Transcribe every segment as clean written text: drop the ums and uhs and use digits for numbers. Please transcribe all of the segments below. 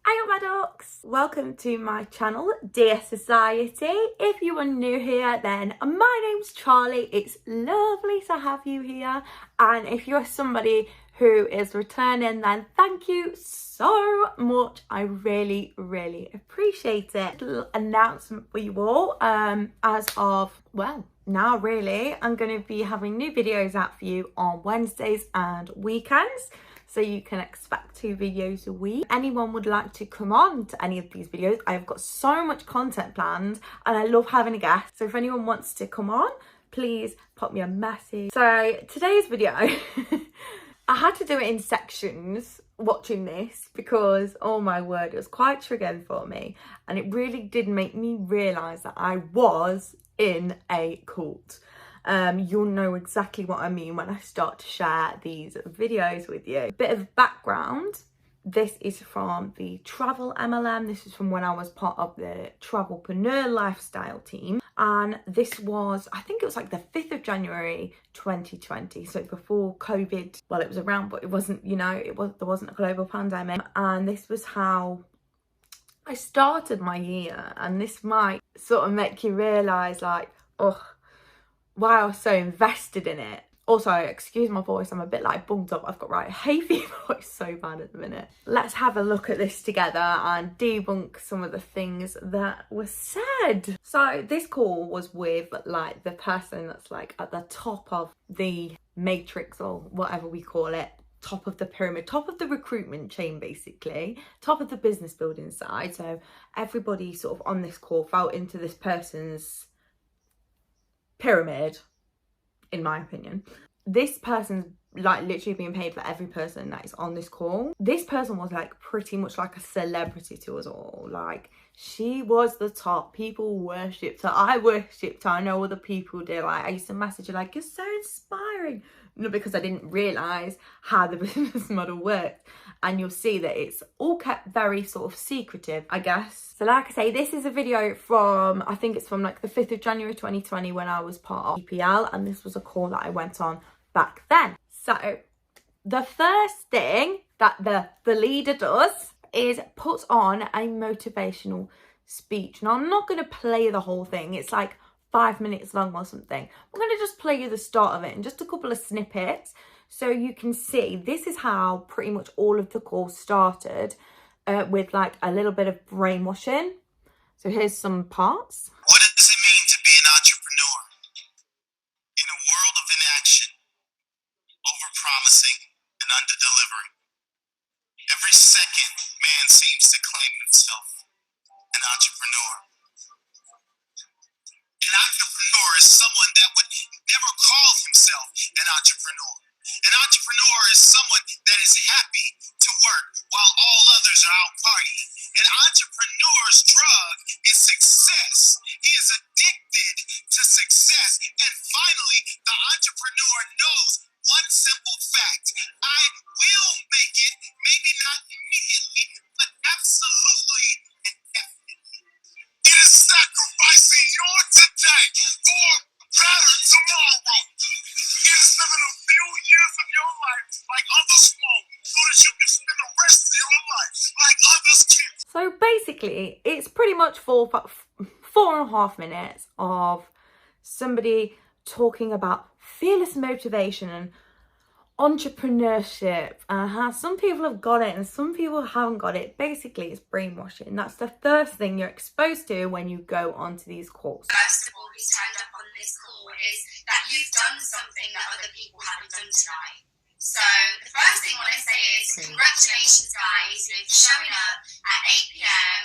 Hiya my ducks! Welcome to my channel, Dear Society. If you are new here, then my name's Charlie. It's lovely to have you here. And if you're somebody who is returning, then thank you so much. I really appreciate it. Little announcement for you all. As of, well, now really, I'm going to be having new videos out for you on Wednesdays and weekends. So you can expect 2 videos a week. Anyone would like to come on to any of these videos, I've got so much content planned and I love having a guest. So if anyone wants to come on, please pop me a message. So today's video, I had to do it in sections watching this because, oh my word, it was quite triggering for me. And it really did make me realise that I was in a cult. You'll know exactly what I mean when I start to share these videos with you. A bit of background, this is from the travel MLM. This is from when I was part of the TravelPreneur Lifestyle team. And this was, I think it was like the 5th of January 2020. So before COVID, well, it was around, but it wasn't, you know, there wasn't a global pandemic. And this was how I started my year. And this might sort of make you realise like, oh, why I was so invested in it. Also, excuse my voice, I'm a bit like bunged up. I've got right hay fever, it's so bad at the minute. Let's have a look at this together and debunk some of the things that were said. So this call was with like the person that's like at the top of the matrix or whatever we call it. Top of the pyramid, top of the recruitment chain, basically, top of the business building side. So everybody sort of on this call fell into this person's pyramid, in my opinion. This person's like literally being paid for every person that is on this call. This person was like pretty much like a celebrity to us all. Like, she was the top. People worshipped her. I worshipped her. I know other people did. Like, I used to message her like, you're so inspiring. No, because I didn't realise how the business model worked. And you'll see that it's all kept very sort of secretive, I guess. So like I say, this is a video from, I think it's from like the 5th of January 2020 when I was part of EPL. And this was a call that I went on back then. So the first thing that the leader does is put on a motivational speech. Now, I'm not going to play the whole thing. It's like 5 minutes long or something. I'm going to just play you the start of it and just a couple of snippets so you can see this is how pretty much all of the calls started, with like a little bit of brainwashing. So here's some parts. What does it mean to be an entrepreneur? In a world of inaction, over-promising and under-delivering. Every second, man seems to claim himself an entrepreneur. An entrepreneur is someone that would never call himself an entrepreneur. An entrepreneur is someone that is happy to work while all others are out partying. An entrepreneur's drug is success. He is addicted to success. And finally, the entrepreneur knows one simple fact. I will make it, maybe not immediately, but absolutely and definitely. It is sacrificing your today for a better tomorrow. It is living a few years of your life like others won't, so that you can spend the rest of your life like others can. So basically, it's pretty much 4.5 minutes of somebody talking about fearless motivation and entrepreneurship and how some people have got it and some people haven't got it. Basically, it's brainwashing. That's the first thing you're exposed to when you go onto these calls. First of all, who's turned up on this call is that you've done something that other people haven't done tonight. So the first thing I want to say is congratulations, guys, for showing up at 8 p.m.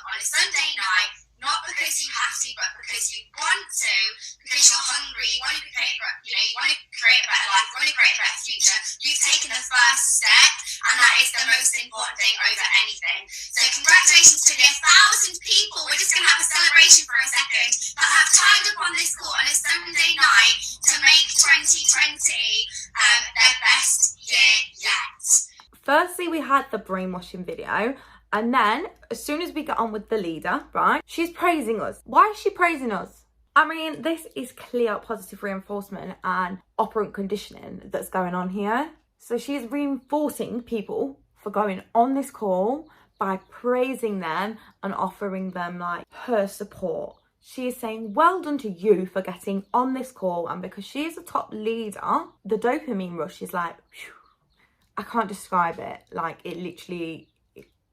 On a Sunday night, not because you have to, but because you want to, because you're hungry, you want to create, you want to create a better life, you want to create a better future. You've taken the first step, and that is the most important thing over anything. So congratulations to the 1,000 people. We're just going to have a celebration for a second that have timed up on this call on a Sunday night to make 2020 their best year yet. Firstly, we had the brainwashing video. And then, as soon as we get on with the leader, right, she's praising us. Why is she praising us? I mean, this is clear positive reinforcement and operant conditioning that's going on here. So she's reinforcing people for going on this call, by praising them and offering them like her support. She is saying, well done to you for getting on this call. And because she is a top leader, the dopamine rush is like, whew, I can't describe it. Like, it literally,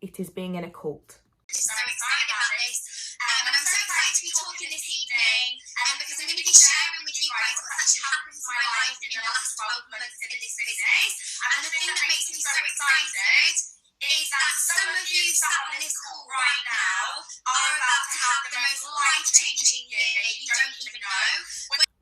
it is being in a cult. So excited about this, and I'm so excited to be talking this evening, because I'm going to be sharing with you guys what's actually happened to my life in the last 12 months in this business. And the thing that makes me so excited is that some of you sat on this call right now are about to have the most life-changing year you don't even know.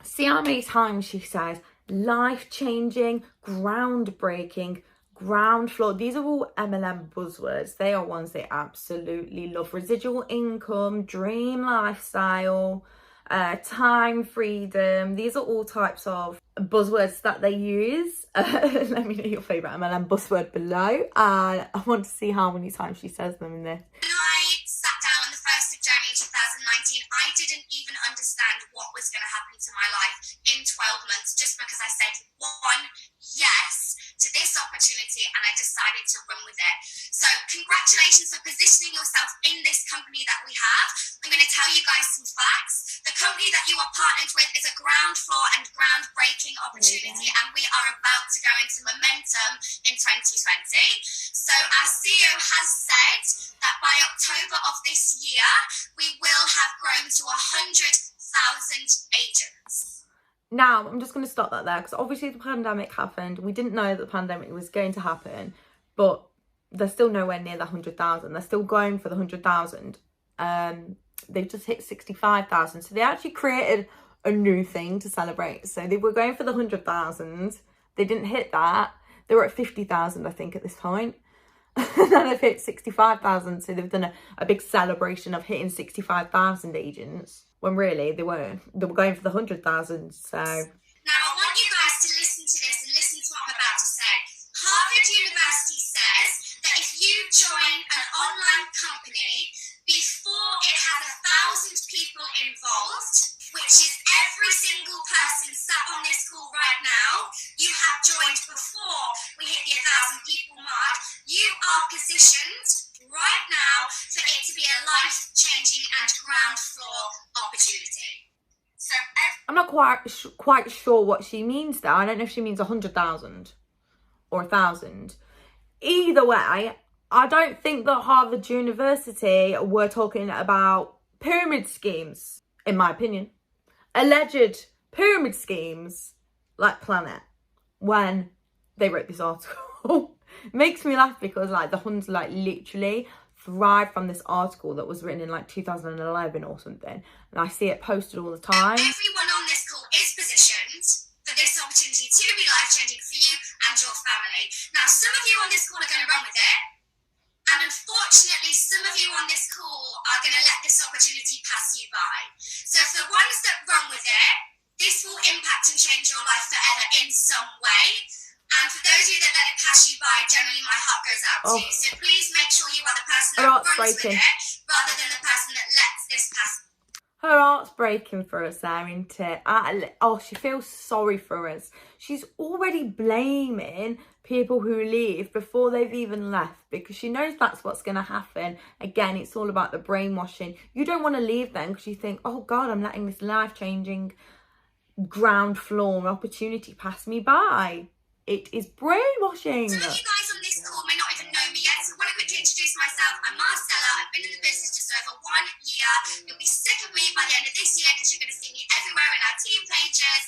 See how many times she says life-changing, groundbreaking, ground floor. These are all MLM buzzwords. They are ones they absolutely love. Residual income, dream lifestyle, time freedom. These are all types of buzzwords that they use. Let me know your favourite MLM buzzword below. And I want to see how many times she says them in this. When I sat down on the 1st of January 2019, I didn't even understand what was going to happen to my life in 12 months, just because I said one yes to this opportunity and I decided to run with it. So congratulations for positioning yourself in this company that we have. I'm going to tell you guys some facts. The company that you are partnered with is a ground floor and groundbreaking opportunity, and we are about to go into momentum in 2020. So our CEO has said that by October of this year, we will have grown to 100,000 agents. Now, I'm just going to stop that there because obviously the pandemic happened. We didn't know that the pandemic was going to happen, but they're still nowhere near the 100,000. They're still going for the 100,000. They've just hit 65,000. So they actually created a new thing to celebrate. So they were going for the 100,000. They didn't hit that. They were at 50,000, I think, at this point. And then they've hit 65,000. So they've done a big celebration of hitting 65,000 agents. When really they were going for the 100,000. So now I want you guys to listen to this and listen to what I'm about to say. Harvard University says that if you join an online company before it has 1,000 people involved, which is every single person sat on this call right now, you have joined before we hit the 1,000 people mark, you are positioned right now for it to be a life-changing and ground floor opportunity. So I'm not quite sure what she means there. I don't know if she means 100,000 or 1,000. Either way, I don't think that Harvard University were talking about pyramid schemes, in my opinion. Alleged pyramid schemes like PlanNet when they wrote this article. Makes me laugh because like the Huns like literally thrived from this article that was written in like 2011 or something, and I see it posted all the time. Everyone on this call is positioned for this opportunity to be life-changing for you and your family. Now, some of you on this call are going to run with it, and unfortunately, some of you on this call are going to let this opportunity pass you by. So for the ones that run with it, this will impact and change your life forever in some way. And for those of you that let it pass you by, generally my heart goes out to you. So please make sure you are the person that runs with it rather than the person that lets this pass. Her heart's breaking for us there, isn't it? Oh, she feels sorry for us. She's already blaming people who leave before they've even left because she knows that's what's going to happen. Again, it's all about the brainwashing. You don't want to leave then because you think, oh God, I'm letting this life-changing ground floor opportunity pass me by. It is brainwashing. Some of you guys on this call may not even know me yet, so I want to quickly introduce myself. I'm Marcella. I've been in the business just over 1 year. You'll be sick of me by the end of this year because you're going to see me everywhere in our team pages.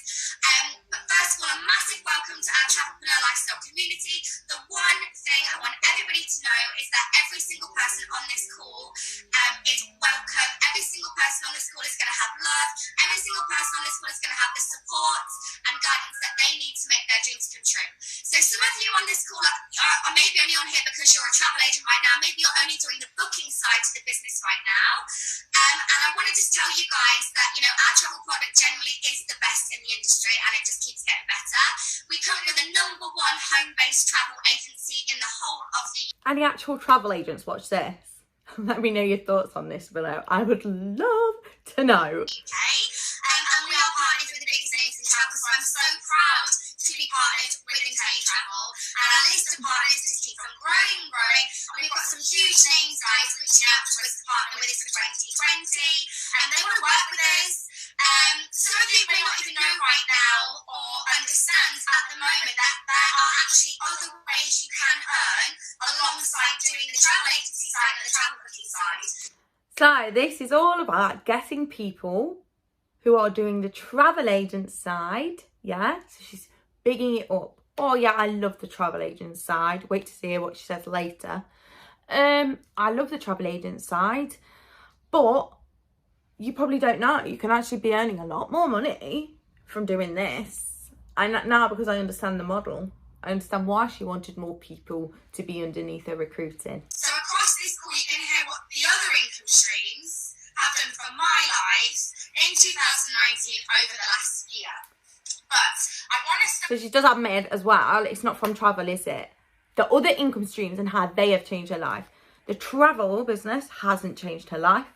But first of all, a massive welcome to our TravelPreneur Lifestyle community. The one thing I want everybody to know is that every single person on this call is welcome. Every single person on this call is going to have love. Every single person on this call is going to have the support and guidance that they need to make their dreams come true. So some of you on this call are maybe only on here because you're a travel agent right now. Maybe you're only doing the booking side to the business right now. And I want to just tell you guys that, you know, our travel product generally is the best in the industry and it just keeps getting better. We currently are the #1 home-based travel agency in the whole of the UK. Any actual travel agents watch this? Let me know your thoughts on this below. I would love to know. And we are partnered with the biggest names in travel, so I'm so proud to to be partnered with Inteletravel, and our list of partners just keeps on growing and growing. And we've got some huge names, guys, reaching out to us to partner with us for 2020, and they want to work with us. Some of you may not even know right now or understand at the moment that there are actually other ways you can earn alongside doing the travel agency side and the travel booking side. So this is all about getting people who are doing the travel agent side, yeah? So she's bigging it up. Oh yeah, I love the travel agent side. Wait to see what she says later. I love the travel agent side, but you probably don't know. You can actually be earning a lot more money from doing this. And now, because I understand the model, I understand why she wanted more people to be underneath her recruiting. So across this call, you're going to hear what the other income streams have done for my life in 2019 over the last year. But I want to start. So she does admit as well, it's not from travel, is it? The other income streams and how they have changed her life. The travel business hasn't changed her life.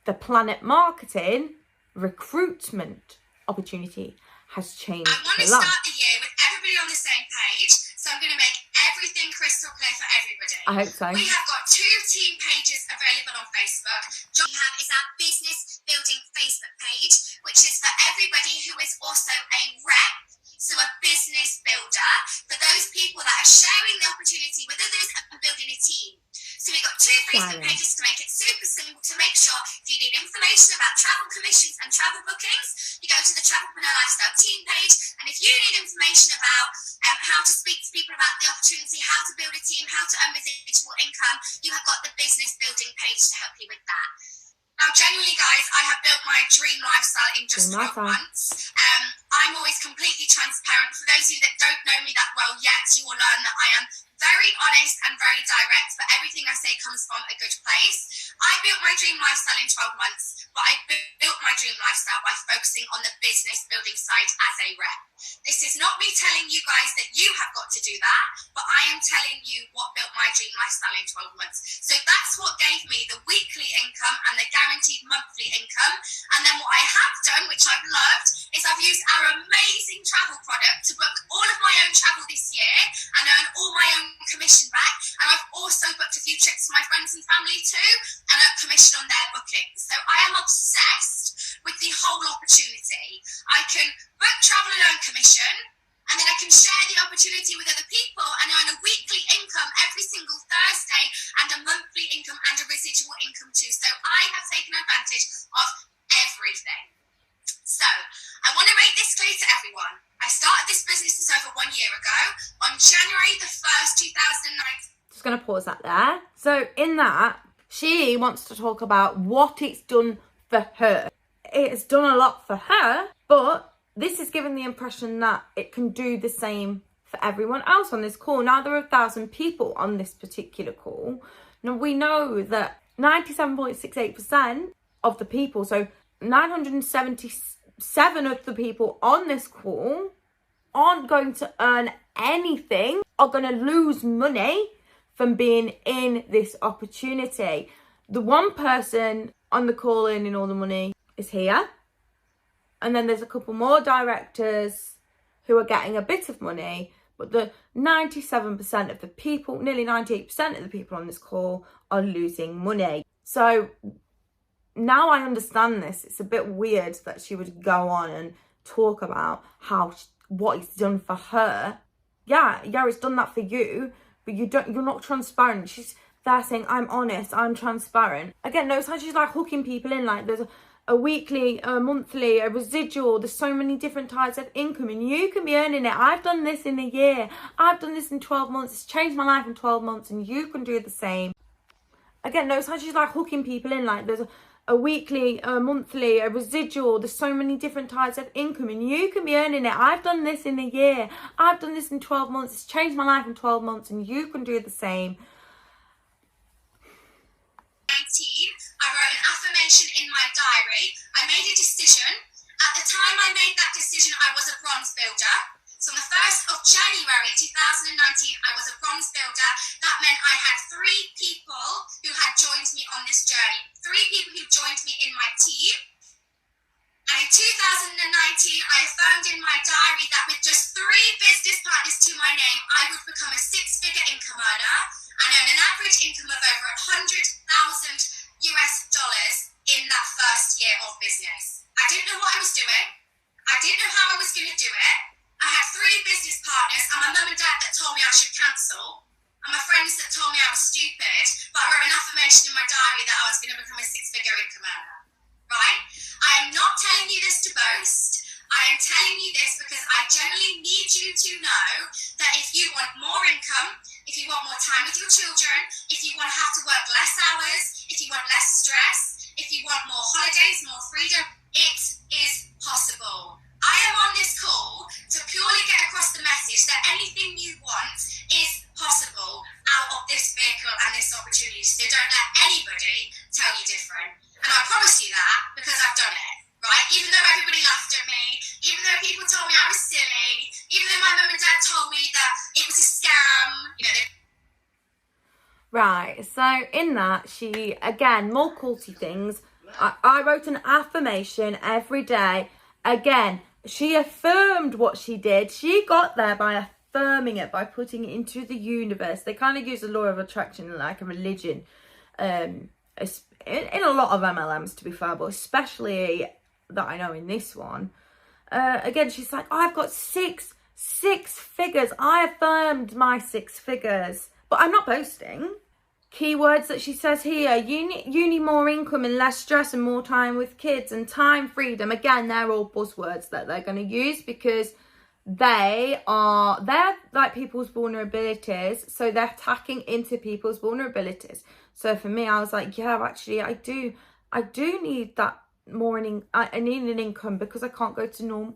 The PlanNet Marketing recruitment opportunity has changed I want her to life. start the year with everybody on the same page, so I'm going to make everything crystal clear for everybody. I hope so. We have got 2 team pages available on Facebook. What we have is our business building Facebook page, which is for everybody who is also a rep, so a business builder, for those people that are sharing the opportunity with others and building a team. So we've got 2 Facebook pages to make it super simple to make sure if you need information about travel commissions and travel bookings, you go to the TravelPreneur Lifestyle team page. And if you need information about how to speak to people about the opportunity, how to build a team, how to earn residual income, you have got the business building page to help you with that. Now, genuinely, guys, I have built my dream lifestyle in just 12 months. I'm always completely transparent. For those of you that don't know me that well yet, you will learn that I am very honest and very direct, but everything I say comes from a good place. I built my dream lifestyle in 12 months, but I built my dream lifestyle by focusing on the business building side as a rep. This is not me telling you guys that you have got to do that, but I am telling you what built my dream lifestyle in 12 months. So that's what gave me the weekly income and the guaranteed monthly income. And then what I have done, which I've loved, is I've used our amazing travel product to book all of my own travel this year and earn all my own commission back. And I've also booked a few trips for my friends and family too and earned commission on their bookings. So I am obsessed with the whole opportunity. I can book travel and earn commission, and then I can share the opportunity with other people and earn a weekly income every single Thursday and a monthly income and a residual income too. So I have taken advantage of everything. So I want to make this clear to everyone. I started this business just over 1 year ago on January the 1st, 2019. Just going to pause that there. So in that, she wants to talk about what it's done for her. It's done a lot for her, but this is giving the impression that it can do the same for everyone else on this call. Now, there are 1,000 people on this particular call. Now, we know that 97.68% of the people, so 977 of the people on this call aren't going to earn anything, are going to lose money from being in this opportunity. The one person on the call earning all the money is here. And then there's a couple more directors who are getting a bit of money, but the 97% of the people, nearly 98% of the people on this call are losing money. So now I understand this. It's a bit weird that she would go on and talk about what it's done for her. Yeah, it's done that for you, but you're not transparent. She's there saying, I'm honest, I'm transparent. Again, notice how she's like hooking people in, like there's a weekly, a monthly, a residual. There's so many different types of income and you can be earning it. I've done this in a year. I've done this in 12 months. It's changed my life in 12 months and you can do the same. Again, notice how she's like hooking people in, like there's a weekly, a monthly, a residual. There's so many different types of income and you can be earning it. I've done this in a year. I've done this in 12 months. It's changed my life in 12 months and you can do the same. I wrote an affirmation in my diary. I made a decision. At the time I made that decision, I was a bronze builder. So on the 1st of January 2019, I was a bronze builder. That meant I had 3 people who had joined me on this journey. 3 people who joined me in my team. And in 2019, I affirmed in my diary that with just 3 business partners to my name, I would become a 6-figure income earner and earn an average income of over $100,000 in that first year of business. I didn't know what I was doing. I didn't know how I was going to do it. I had 3 business partners and my mum and dad that told me I should cancel, and my friends that told me I was stupid, but I wrote an affirmation in my diary that I was going to become a 6-figure income earner. Right? I am not telling you this to boast. I am telling you this because I generally need you to know that if you want more income, if you want more time with your children, if you want to have to work less hours, if you want less stress, if you want more holidays, more freedom, it is possible. I am on this call to purely get across the message that anything you want is possible out of this vehicle and this opportunity. So don't let anybody tell you different. And I promise you that because I've done it, right? Even though everybody laughed at me, even though people told me I was silly, even though my mum and dad told me that it was a scam, you know. Right, so in that, she, again, more culty things. I wrote an affirmation every day. Again, she affirmed what she did. She got there by affirming it, by putting it into the universe. They kind of use the law of attraction like a religion. In a lot of MLMs, to be fair, but especially that I know in this one. Again, she's like, oh, I've got six figures. I affirmed my 6 figures. But I'm not boasting. Keywords that she says here, you need more income and less stress and more time with kids and time freedom. Again, they're all buzzwords that they're going to use because they're like people's vulnerabilities. So they're attacking into people's vulnerabilities. So for me, I was like, yeah, actually, I do need that more. I need an income because I can't go to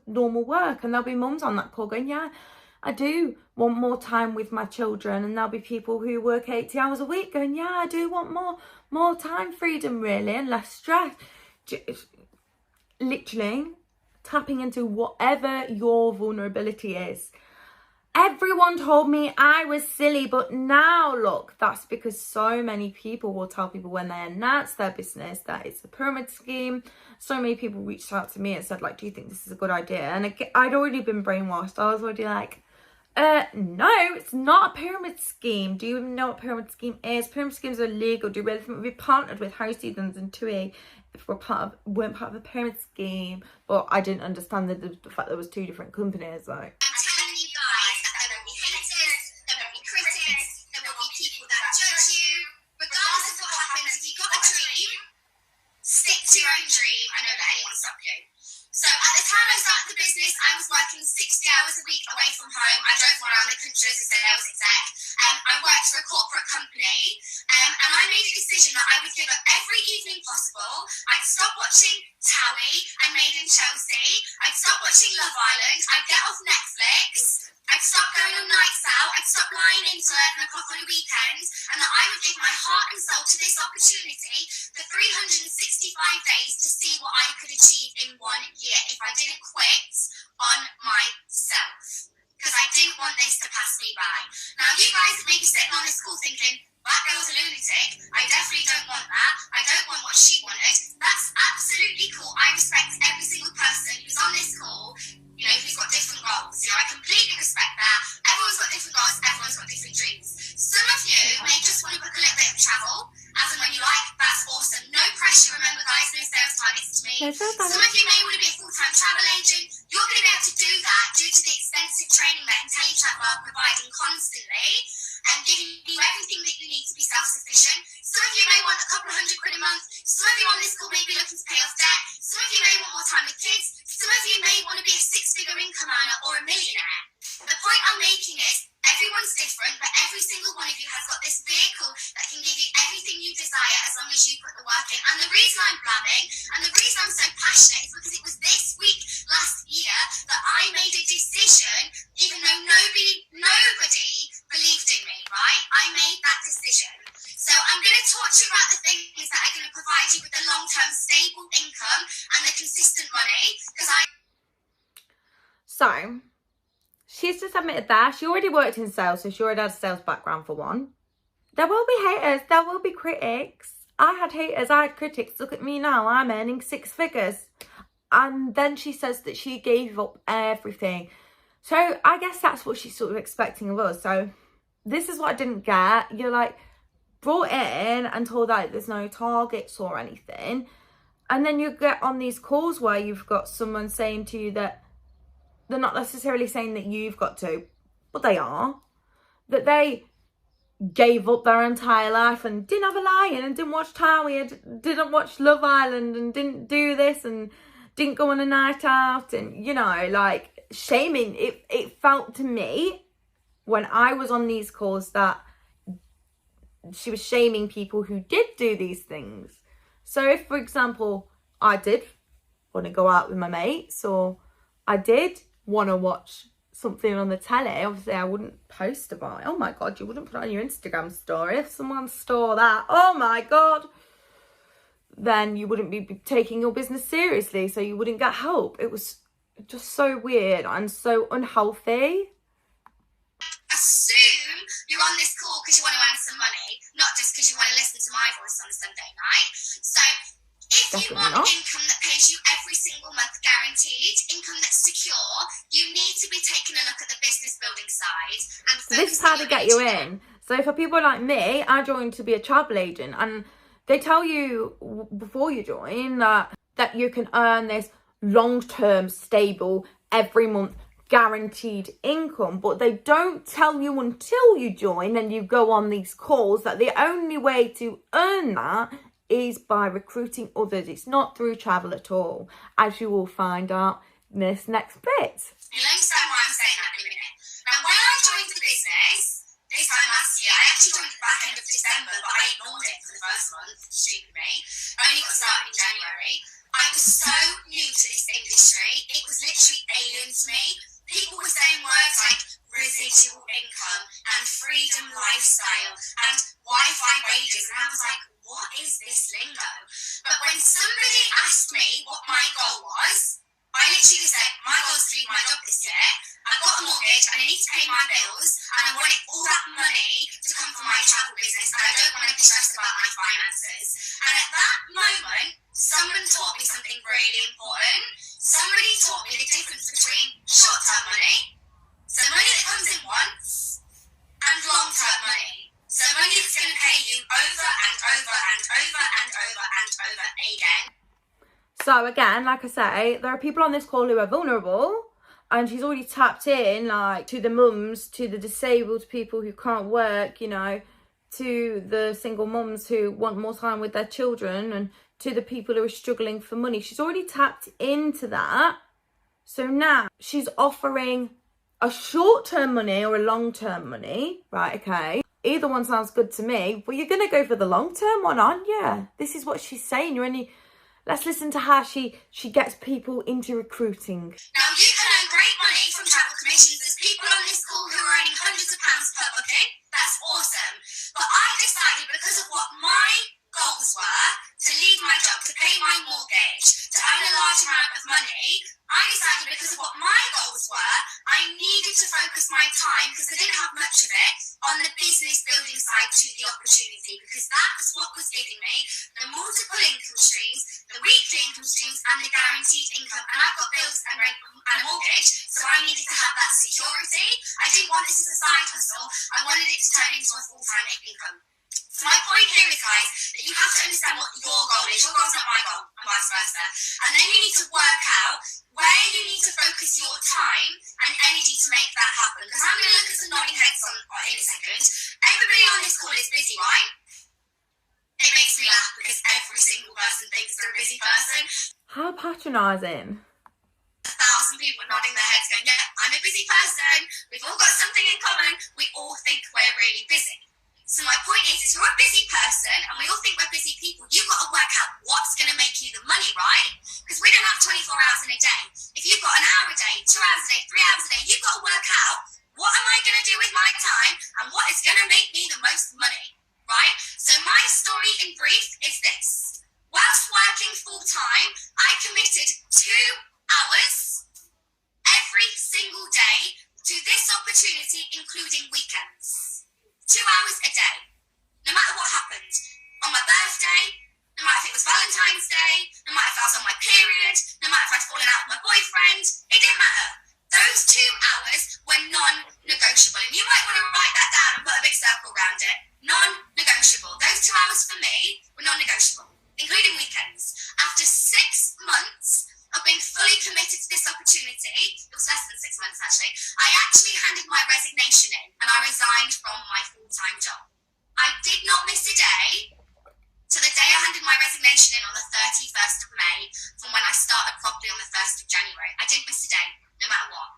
normal work. And there'll be mums on that call going, yeah, I do want more time with my children. And there'll be people who work 80 hours a week going, yeah, I do want more time freedom, really, and less stress. Literally tapping into whatever your vulnerability is. Everyone told me I was silly, but now look, that's because so many people will tell people when they announce their business that it's a pyramid scheme. So many people reached out to me and said, like, do you think this is a good idea? And I'd already been brainwashed. I was already like, no, it's not a pyramid scheme. Do you even know what pyramid scheme is? Pyramid schemes are illegal. Do you really think we've partnered with House Seasons and TUI if weren't part of a pyramid scheme? But I didn't understand the fact there was 2 different companies, like. I'm telling you guys that there will be haters, there will be critics, there will be people that judge you. Regardless of what happens, if you've got a dream, stick to your own dream and don't let anyone stop you. So at the time I started the business, I was working 60 hours a week away from home. I drove around the country as a sales exec. I worked for a corporate company, and I made a decision that I would give up every evening possible. I'd stop watching Towie and Made in Chelsea. I'd stop watching Love Island. I'd get off Netflix. I'd stop going on nights out. I'd stop lying into 11 o'clock on a weekend, and that I would give my heart and soul to this opportunity for 365 days to see what I could achieve in 1 year if I didn't quit on myself. Because I didn't want this to pass me by. Now, you guys may be sitting on this call thinking, that girl's a lunatic. I definitely don't want that. I don't want what she wanted. That's absolutely cool. I respect every single person who's on this call, you know, who's got different goals. You know, I completely respect that. Everyone's got different goals. Everyone's got different dreams. Some of you may just want to book a little bit of travel, as and when you like. That's awesome. No pressure. Remember, guys, no sales targets to me. Some of you may want to be a full-time travel agent. You're going to be able to do that due to the extensive training that Inteletravel are providing constantly and giving you everything that you need to be self-sufficient. Some of you may want a couple of £100 a month. Some of you on this call may be looking to pay off debt. Some of you may want more time with kids. Some of you may want to be a 6-figure income earner or a millionaire. The point I'm making is everyone's different, but every single one of you has got this vehicle that can give you everything you desire as long as you put the work in. And the reason I'm blabbing and the reason I'm so passionate is because it was this week last year that I made a decision, even though nobody believed in me, right? I made that decision. So I'm going to talk to you about the things that are going to provide you with the long-term stable income and the consistent money, because So, she's just admitted that. She already worked in sales, so she already has a sales background for one. There will be haters. There will be critics. I had haters. I had critics. Look at me now. I'm earning 6 figures. And then she says that she gave up everything. So I guess that's what she's sort of expecting of us. So this is what I didn't get. You're like brought in and told that there's no targets or anything. And then you get on these calls where you've got someone saying to you that they're not necessarily saying that you've got to, but they are. That they gave up their entire life and didn't have a lion and didn't watch Towie and didn't watch Love Island and didn't do this and didn't go on a night out, and you know, like shaming. It felt to me when I was on these calls that she was shaming people who did do these things. So if, for example, I did want to go out with my mates, or I did want to watch something on the telly, obviously I wouldn't post about it. Oh my God, you wouldn't put it on your Instagram story. If someone saw that, oh my God, then you wouldn't be taking your business seriously, so you wouldn't get help. It was just so weird and so unhealthy. Assume you're on this call because you want to earn some money, not just because you want to listen to my voice on a Sunday night. So if you want income that pays you every single month guaranteed, income that's secure, you need to be taking a look at the business building side. And this is how to get you in. So for people like me, I joined to be a travel agent, and they tell you before you join that you can earn this long-term, stable, every month guaranteed income, but they don't tell you until you join and you go on these calls that the only way to earn that is by recruiting others. It's not through travel at all, as you will find out in this next bit. You'll understand why I'm saying that in a minute. Now, when I joined the business this time last year, I actually joined at the back end of December, but I ignored it for the first month, stupid me. I only got started in January. I was so new to this industry, it was literally alien to me. People were saying words like residual income and freedom lifestyle and Wi-Fi wages, and I was like, what is this lingo? But when somebody asked me what my goal was, I literally said, my goal is to leave my job this year. I've got a mortgage and I need to pay my bills, and I want all that money to come from my travel business, and I don't want to be stressed about my finances. And at that moment, someone taught me something really important. Somebody taught me the difference between short-term money, so money that comes in once, and long-term money. So money that's going to pay you over and over and over and over and over again. So again, like I say, there are people on this call who are vulnerable, and she's already tapped in, like, to the mums, to the disabled people who can't work, you know, to the single mums who want more time with their children, and to the people who are struggling for money. She's already tapped into that. So now she's offering a short-term money or a long-term money, right? Okay. Either one sounds good to me, but you're going to go for the long-term one, aren't you? This is what she's saying. Let's listen to how she gets people into recruiting. Now, you can earn great money from travel commissions. There's people on this call who are earning hundreds of pounds per booking. That's awesome. But I decided, because of what my goals were, to leave my job, to pay my mortgage, to earn a large amount of money, I decided, because of what my goals were, I needed to focus my time, because I didn't have much of it, on the business building side to the opportunity, because that's what was giving me the multiple income streams, the weekly income streams, and the guaranteed income. And I've got bills and rent and a mortgage, so I needed to have that security. I didn't want this as a side hustle. I wanted it to turn into a full-time income. So my point here is, guys, that you have to understand what your goal is. Your goal's not my goal, and vice versa. And then you need to work out where you need to focus your time and energy to make that happen. Because I'm going to look at some nodding heads in a second. Everybody on this call is busy, right? It makes me laugh because every single person thinks they're a busy person. How patronising. 1,000 people nodding their heads going, yeah, I'm a busy person. We've all got something in common. We all think we're really busy. So my point is you're a busy person and we all think we're busy people. You've got to work out what's going to make you the money, right? Because we don't have 24 hours in a day. If you've got an hour a day, 2 hours a day, 3 hours a day, you've got to work out, what am I going to do with my time and what is going to make me the most money, right? So my story in brief is this. Whilst working full time, I committed 2 hours every single day to this opportunity, including weekends. 2 hours a day. No matter what happened. On my birthday, no no matter if it was Valentine's Day, no matter if I was on my period, no matter if I'd fallen out with my boyfriend, it didn't matter. Those 2 hours were non-negotiable. And you might want to write that down and put a big circle around it. Non-negotiable. Those 2 hours for me were non-negotiable, including weekends. After 6 months of being fully committed to this opportunity, it was less than 6 months actually, I actually handed my resignation in and I resigned from my full-time job. I did not miss a day to the day I handed my resignation in on the 31st of May from when I started properly on the 1st of January. I didn't miss a day, no matter what.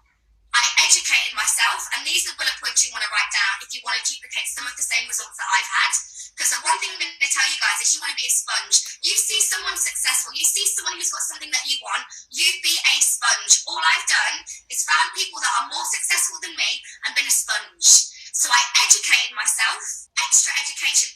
I educated myself, and these are the bullet points you want to write down if you want to duplicate some of the same results that I've had. Because the one thing I'm going to tell you guys is you want to be a sponge. You see someone successful, you see someone who's got something that you want, you be a sponge. All I've done is found people that are more successful than me and been a sponge. So I educated myself, extra education,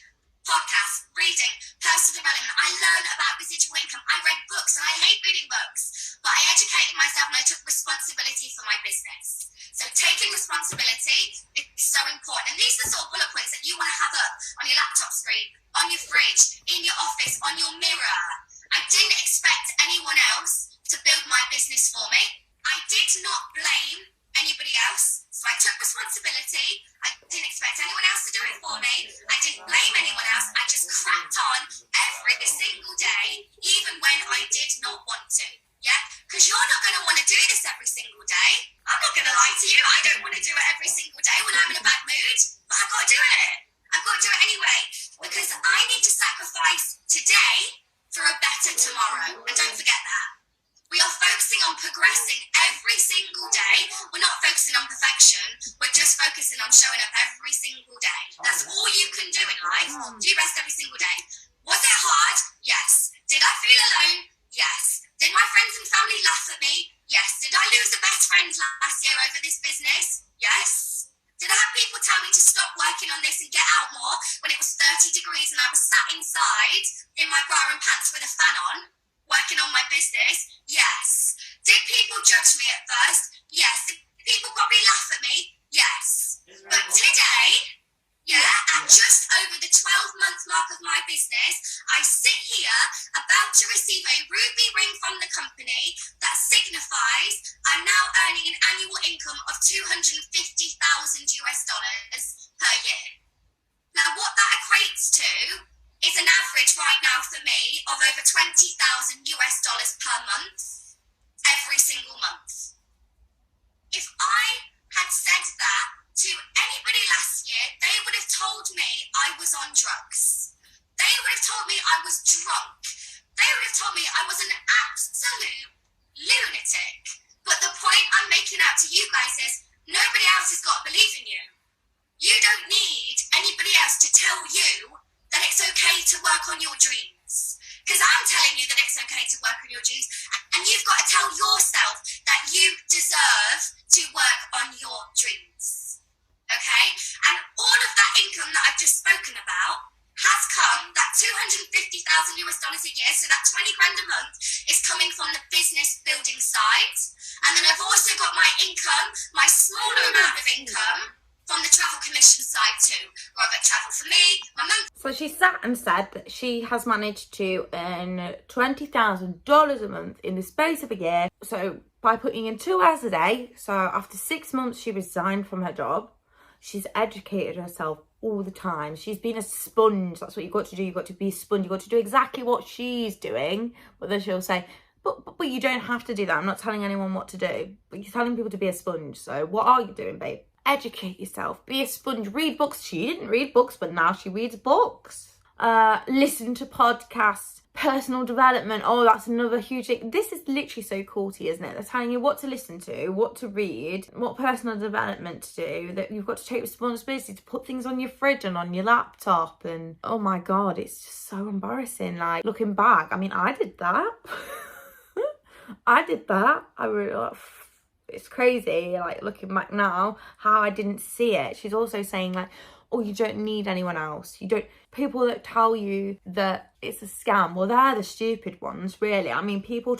podcasts, reading, personal development. I learned about residual income. I read books, and I hate reading books, but I educated myself and I took responsibility for my business. So taking responsibility is so important. And these are the sort of bullet points that you want to have up on your laptop screen, on your fridge, in your office, on your mirror. I didn't expect anyone else to build my business for me. I did not blame anybody else. So I took responsibility. I didn't expect anyone else to do it for me. I didn't blame anyone else. I just cracked on every single day, even when I did not want to. Yeah? Because you're not going to want to do this every single day. I'm not going to lie to you. I don't want to do it every single day when I'm in a bad mood. But I've got to do it. I've got to do it anyway. Because I need to sacrifice today for a better tomorrow. And don't forget that. We are focusing on progressing every single day. We're not focusing on perfection. We're just focusing on showing up every single day. That's all you can do in life. Do your best every single day. Was it hard? Yes. Did I feel alone? Yes. Did my friends and family laugh at me? Yes. Did I lose a best friend last year over this business? Yes. Did I have people tell me to stop working on this and get out more when it was 30 degrees and I was sat inside in my bra and pants with a fan on? Working on my business? Yes. Did people judge me at first? Yes. Did people probably laugh at me? Yes. But today, at just over the 12-month mark of my business, I sit here about to receive a ruby ring from the company that signifies I'm now earning an annual income of $250,000 per year. Now, what that equates to is an average right now for me of over $20,000 per month, every single month. If I had said that to anybody last year, they would have told me I was on drugs. They would have told me I was drunk. They would have told me I was an absolute lunatic. But the point I'm making out to you guys is nobody else has got to believe in you. You don't need anybody else to tell you that it's okay to work on your dreams. Because I'm telling you that it's okay to work on your dreams, and you've got to tell yourself that you deserve to work on your dreams. Okay? And all of that income that I've just spoken about has come, that $250,000 a year, so that 20 grand a month is coming from the business building side. And then I've also got my income, my smaller amount of income, from the travel commission side too. Robert Travel for me, my mum. So she sat and said that she has managed to earn $20,000 a month in the space of a year. So by putting in 2 hours a day, so after 6 months she resigned from her job. She's educated herself all the time. She's been a sponge. That's what you've got to do. You've got to be a sponge. You've got to do exactly what she's doing. But then she'll say, but you don't have to do that. I'm not telling anyone what to do. But you're telling people to be a sponge. So what are you doing, babe? Educate yourself, be a sponge, read books. She didn't read books, but now she reads books. Listen to podcasts, personal development. Oh, that's another huge thing. This is literally so cool-y, isn't it? They're telling you what to listen to, what to read, what personal development to do, that you've got to take responsibility to put things on your fridge and on your laptop. And oh my God, it's just so embarrassing. Like, looking back, I mean, I did that. I did that. I really... It's crazy, like, looking back now, how I didn't see it. She's also saying, like, oh, you don't need anyone else. You don't... People that tell you that it's a scam, well, they're the stupid ones, really. I mean, people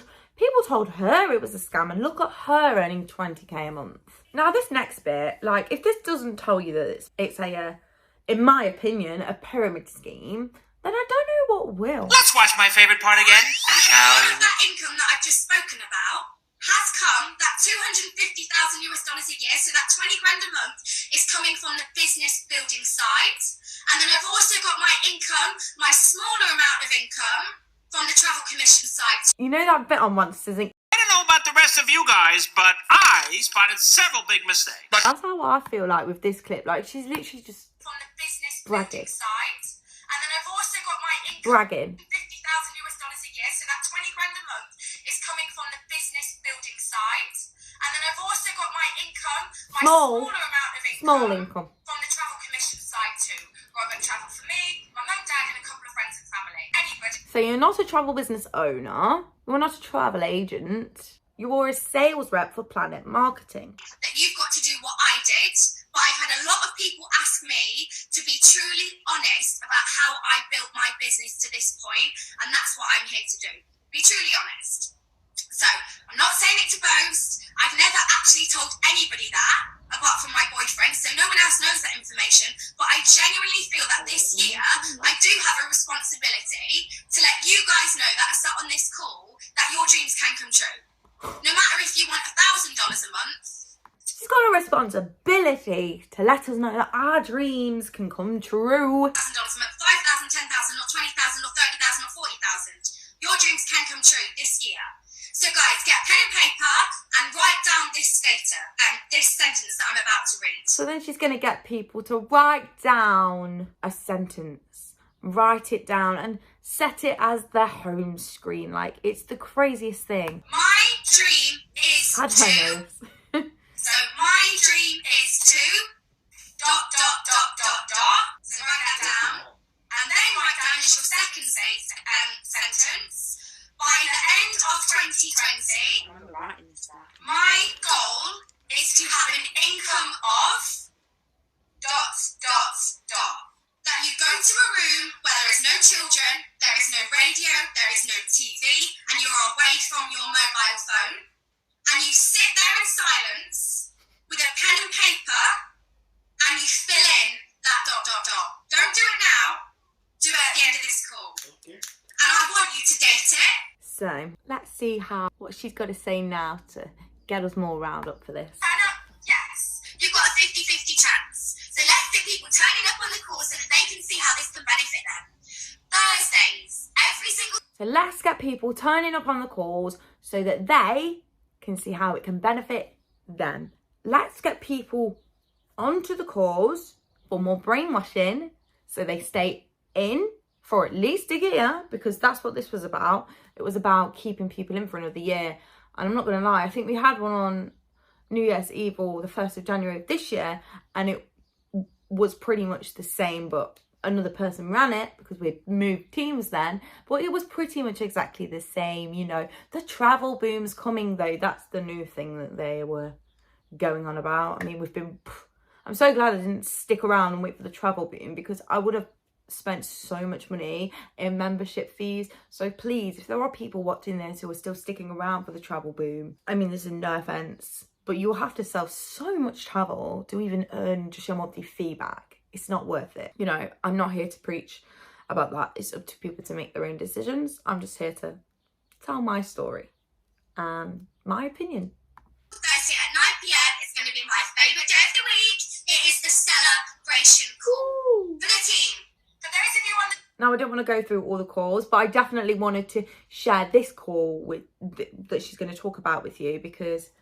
told her it was a scam, and look at her earning 20k a month. Now, this next bit, like, if this doesn't tell you that it's a in my opinion, a pyramid scheme, then I don't know what will. Let's watch my favorite part again, shall All we? of that income that I've just spoken about has come, that $250,000 a year, so that 20 grand a month is coming from the business building side. And then I've also got my income, my smaller amount of income from the travel commission side. You know that bit on once, isn't? I don't know about the rest of you guys, but I spotted several big mistakes. That's how I feel like with this clip. Like, she's literally just From the business bragging. building side. And then I've also got my income, Bragging. $50,000 a year, so that 20 grand a month is coming from the business building side. And then I've also got my income, my smaller amount of Small income. from the travel commission side too. Where I've got travel for me, my mum, dad, and a couple of friends and family. Anybody. So you're not a travel business owner. You're not a travel agent. You're a sales rep for PlanNet Marketing. That you've got to do what I did, but I've had a lot of people ask me to be truly honest about how I built my business to this point, and that's what I'm here to do. Be truly honest. So, I'm not saying it to boast. I've never actually told anybody that, apart from my boyfriend, so no one else knows that information, but I genuinely feel that this year, I do have a responsibility to let you guys know that I sat on this call, that your dreams can come true. No matter if you want $1,000 a month. She's got a responsibility to let us know that our dreams can come true. $1,000 a month, 5,000, 10,000, not 20,000 or 30,000 or 40,000. Your dreams can come true this year. So guys, get pen and paper and write down this data and this sentence that I'm about to read. So then she's going to get people to write down a sentence, write it down and set it as their home screen. Like, it's the craziest thing. My dream is Had to... her nose. So my dream is to... ... So write that down. And then write down as your second sentence. By the end of 2020, my goal is to have an income of ... That you go to a room where there is no children, there is no radio, there is no TV, and you are away from your mobile phone, and you sit there in silence with a pen and paper, and you fill in that ... Don't do it now, do it at the end of this call. And I want you to date it. So let's see what she's got to say now to get us more round up for this. Turn up, yes. You've got a 50-50 chance. So let's get people turning up on the call so that they can see how this can benefit them. Thursdays, every single... So let's get people turning up on the calls so that they can see how it can benefit them. Let's get people onto the calls for more brainwashing so they stay in for at least a year, because that's what this was about. It was about keeping people in for another year. And I'm not going to lie, I think we had one on New Year's Eve or the 1st of January of this year, and it was pretty much the same, but another person ran it because we'd moved teams then. But it was pretty much exactly the same, you know. The travel boom's coming though. That's the new thing that they were going on about. I mean, I'm so glad I didn't stick around and wait for the travel boom, because I would have spent so much money in membership fees. So please, if there are people watching this who are still sticking around for the travel boom, I mean, this is no offense, but you'll have to sell so much travel to even earn just your monthly fee back. It's not worth it. You know, I'm not here to preach about that. It's up to people to make their own decisions. I'm just here to tell my story and my opinion. Thursday at 9 p.m. is going to be my favourite day of the week. It is the celebration call for the team. For those of you on the... Now, I don't want to go through all the calls, but I definitely wanted to share this call with that she's going to talk about with you, because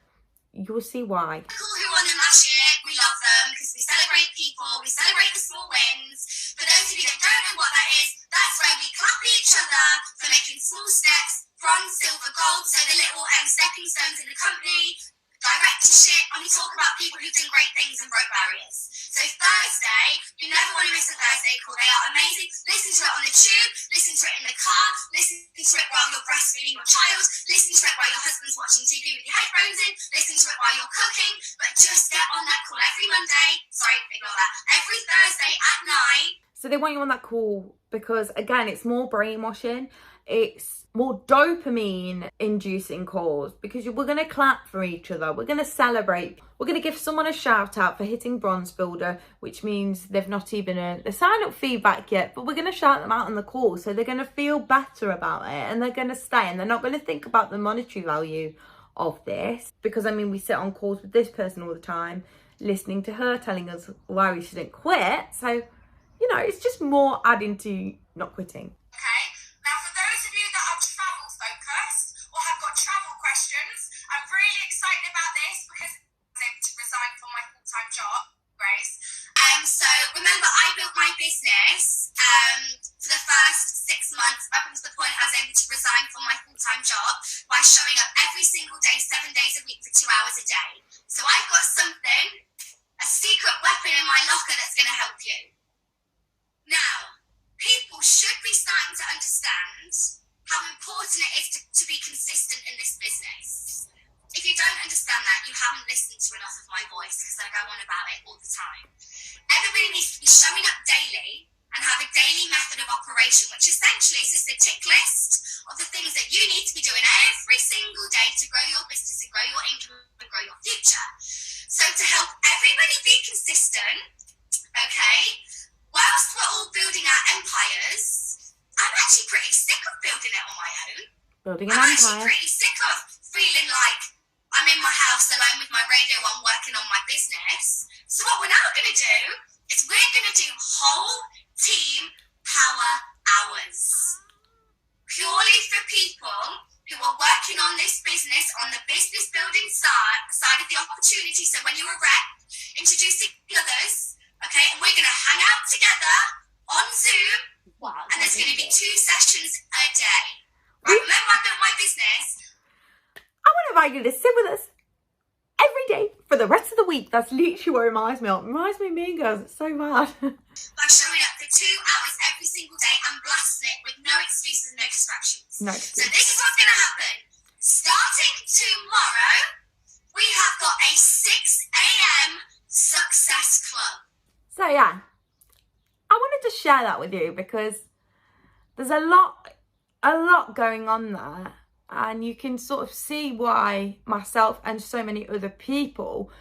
you'll see why. People who want to mash it, we love them because we celebrate people, we celebrate the small wins. For those of you that don't know what that is, that's where we clap each other for making small steps, bronze, silver, gold, so the little stepping stones in the company. Directorship, and we talk about people who've done great things and broke barriers. So Thursday, you never want to miss a Thursday call. They are amazing. Listen to it on the tube, listen to it in the car, listen to it while you're breastfeeding your child, listen to it while your husband's watching TV with your headphones in, listen to it while you're cooking, but just get on that call every Monday. Sorry, ignore that. Every Thursday at 9. So they want you on that call because, again, it's more brainwashing. It's more dopamine inducing calls, because we're going to clap for each other, we're going to celebrate, we're going to give someone a shout out for hitting bronze builder, which means they've not even earned the sign up feedback yet, but we're going to shout them out on the call, so they're going to feel better about it and they're going to stay, and they're not going to think about the monetary value of this, because I mean, we sit on calls with this person all the time, listening to her telling us why we shouldn't quit. So, you know, it's just more adding to not quitting. Okay, now for those of you that are travel focused or have got travel questions, I'm really excited about this because I was able to resign from my full-time job, Grace. So remember, I built my business for the first 6 months up until the point I was able to resign from my full-time job by showing up every single day, 7 days a week for 2 hours a day. So I've got something, a secret weapon in my locker that's going to help you. Now, people should be starting to understand how important it is to be consistent in this business. If you don't understand that, you haven't listened to enough of my voice, because I go on about it all the time. Everybody needs to be showing up daily and have a daily method of operation, which essentially is just a tick list of the things that you need to be doing every single day to grow your business and grow your income and grow your future. So to help everybody be consistent, okay, whilst we're all building our empires, I'm actually pretty sick of building it on my own. Building an I'm empire. actually pretty sick of feeling like I'm in my house alone with my radio on working on my business. So what we're now going to do is we're going to do whole team power hours. Purely for people who are working on this business, on the business building side of the opportunity. So when you're a rep, introducing others, okay, and we're going to hang out together on Zoom, and there's going to be 2 sessions a day. Right, remember, I built my business. I want to invite you to sit with us every day for the rest of the week. That's literally what it reminds me of. It reminds me of Mean Girls. It's so bad. By showing up for 2 hours every single day and blasting it with no excuses and no distractions. No So excuses. this is what's going to happen. Starting tomorrow, we have got a 6 a.m. success club. So yeah, I wanted to share that with you because there's a lot going on there, and you can sort of see why myself and so many other people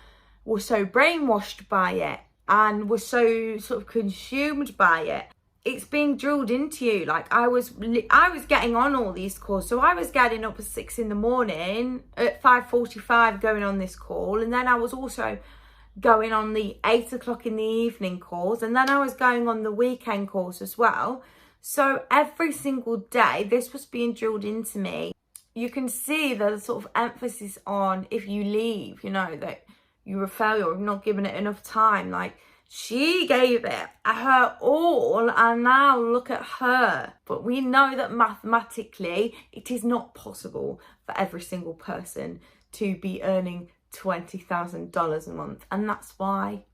were so brainwashed by it and were so sort of consumed by it. It's being drilled into you. Like I was getting on all these calls, so I was getting up at 6 a.m, at 5:45 going on this call, and then I was also going on the 8 o'clock in the evening calls, and then I was going on the weekend calls as well. So every single day this was being drilled into me. You can see the sort of emphasis on, if you leave, you know, that you're a failure, or not giving it enough time. Like, she gave it her all, and now look at her. But we know that mathematically it is not possible for every single person to be earning $20,000 a month, and that's why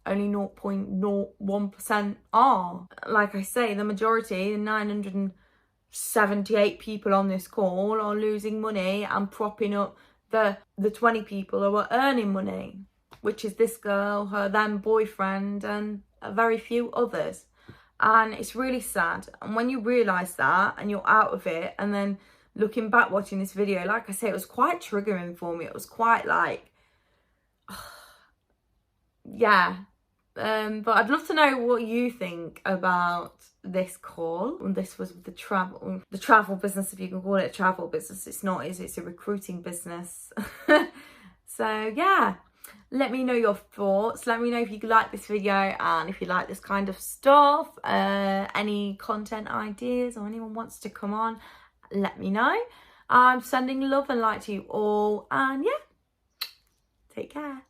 only 0.01% are. Like I say, the majority, the 978 people on this call, are losing money and propping up the 20 people who are earning money, which is this girl, her then boyfriend, and a very few others. And it's really sad. And when you realise that and you're out of it, and then looking back watching this video, like I say, it was quite triggering for me. It was quite like, yeah. But I'd love to know what you think about this call. And this was the travel business, if you can call it a travel business. It's not, is it? It's a recruiting business. So yeah, let me know your thoughts. Let me know if you like this video and if you like this kind of stuff. Any content ideas, or anyone wants to come on, let me know. I'm sending love and light to you all, and yeah, take care.